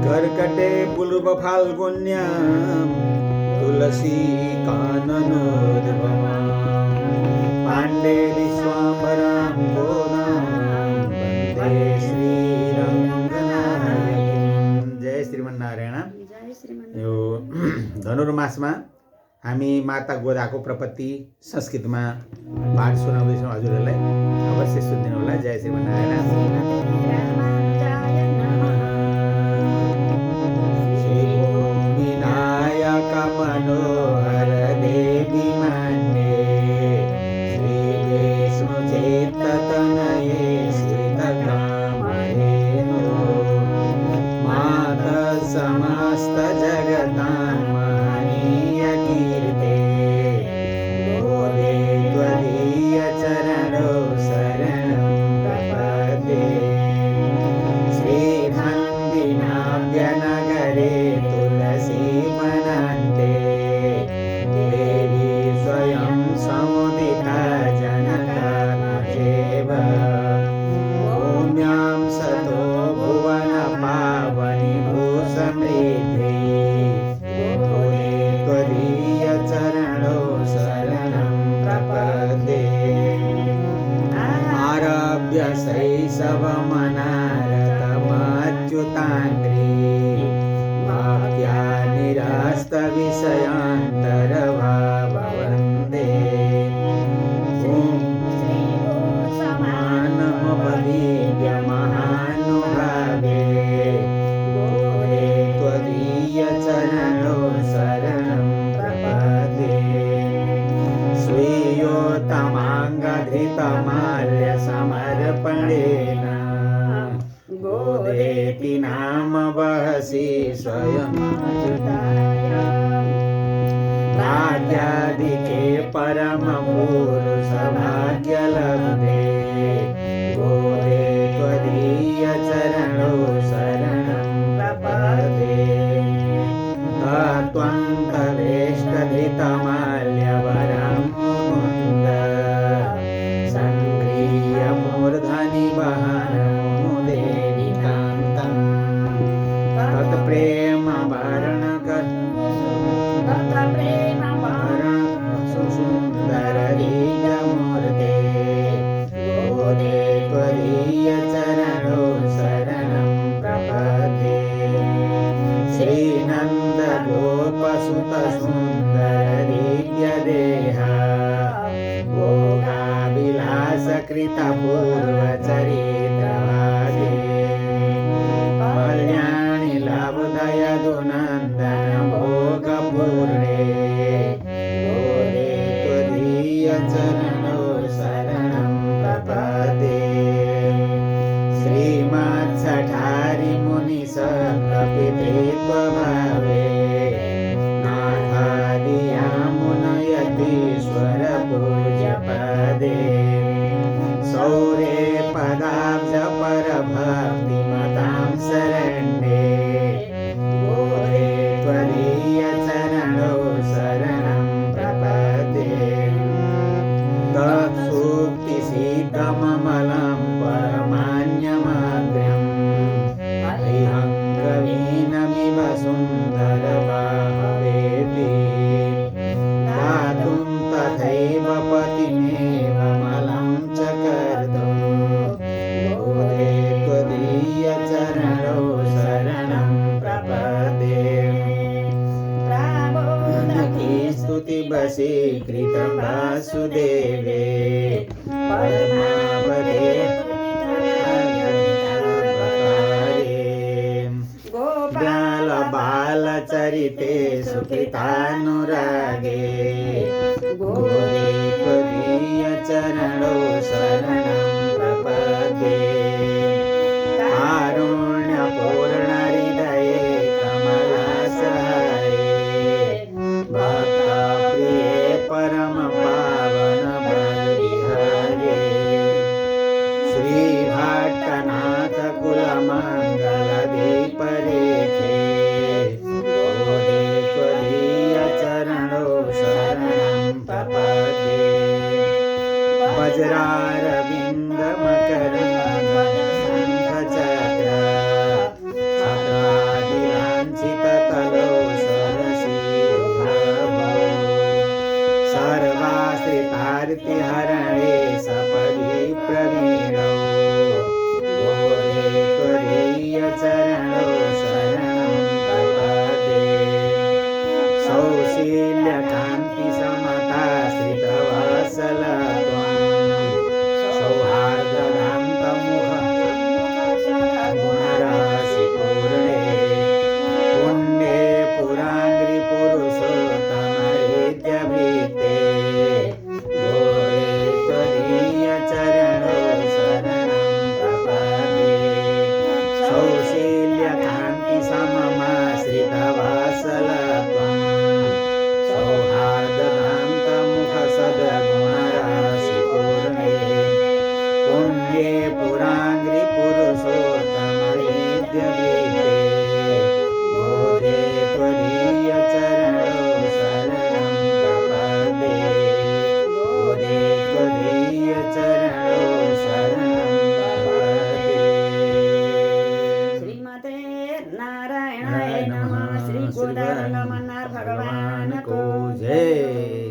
कर्कटे पूर्व फाल्गुन्यां तुलसी काननोद्भवां पाण्डे विश्वाम्बरां गोदां वन्दे श्रीरङ्गनायकीं। जय श्रीमन्नारायण। यो धनुर्मासमा हामी माता गोदाको प्रपत्ति संस्कृतमा पाठ सुनाउँदैछौँ। हजुरहरूलाई अवश्य सुनिदिनु होला। जय श्रीमन्नारायण। मनोहर देवी मान्ये श्री विष्णु चेततनये श्रीतकामहेनो माता समस्त जगतां महनीय कीर्ते गोदे त्वदीय चरणो शरणं प्रपद्ये श्रीनन्दिनाभ्यनगरे तुलसी वनान्ते देवी स्वयं समुदिता जनकात्मजेव भूम्यां सतो भुवन पावनि भूसमृद्धि गोदे त्वदीय चरणो शरणं प्रपद्ये आरभ्य शैशवमनारतमच्युताङ्घ्रि वाक्या निरास्तविषयान्तरभाववन्दे समानमपदीव्यमहानुभावे गोदे त्वदीय चरणो शरणं प्रपद्ये स्वीयोत्तमाङ्गधृतमाल्यसमर्पणेन गोदेति नाम वहसि स्वयं भाग्यादिके परमपुरुषभाग्यलब्धे गोदे त्वदीय चरणो शरणं प्रपद्ये तत्त्वं तवेष्टधृतमाल्यवरं मुकुन्द सङ्गृह्य मूर्धनि वहनं देवि कान्तं तत्प्रेम सुन्दरलीलमूर्ते गोदे त्वदीय चरणो शरणं प्रपद्ये श्रीनन्दगोपसुतसुन्दरदिव्यदेहा भोगाविलासकृतपूर्वचरित्रभागे कल्याणि लब्धयदुनन्दन भोगपूर्णे गोदे त्वदीय चरणो शरणं प्रपद्ये श्रीमत्सठारि मुनिसप्तपितृत्वभावे नाथादियामुनयतीश्वर पूज्यपदे सौरे पदाब्ज परभक्तिमतां शरण्ये गोदे त्वदीय चरणो शरणं प्रपद्ये तत्सूक्तिसिद्धममलं परमान्यमाग्र्यम् हरिहङ्गवीनमिव सुन्दरबाहवेति दातुं तथैव पतिमेव मलं च कर्तुं गोदे त्वदीय चरणो शरणं प्रपद्ये स्तुतिवशीकृतं वासुदेवे परमावधे बालचरिते सुकृतानुरागे गोदे त्वदीय चरणो शरणं प्रपद्ये कारुण्यपूर्णहृदये कमलासहाये भक्तप्रिये परमपावनभगविहारे श्रीभट्टनाथ कुलमङ्गलदीपरेखे गोदे त्वदीय चरणो शरणं प्रपद्ये वज्रारविन्द नारायणाय नमः श्री गोदारंग मन्नार भगवान को जय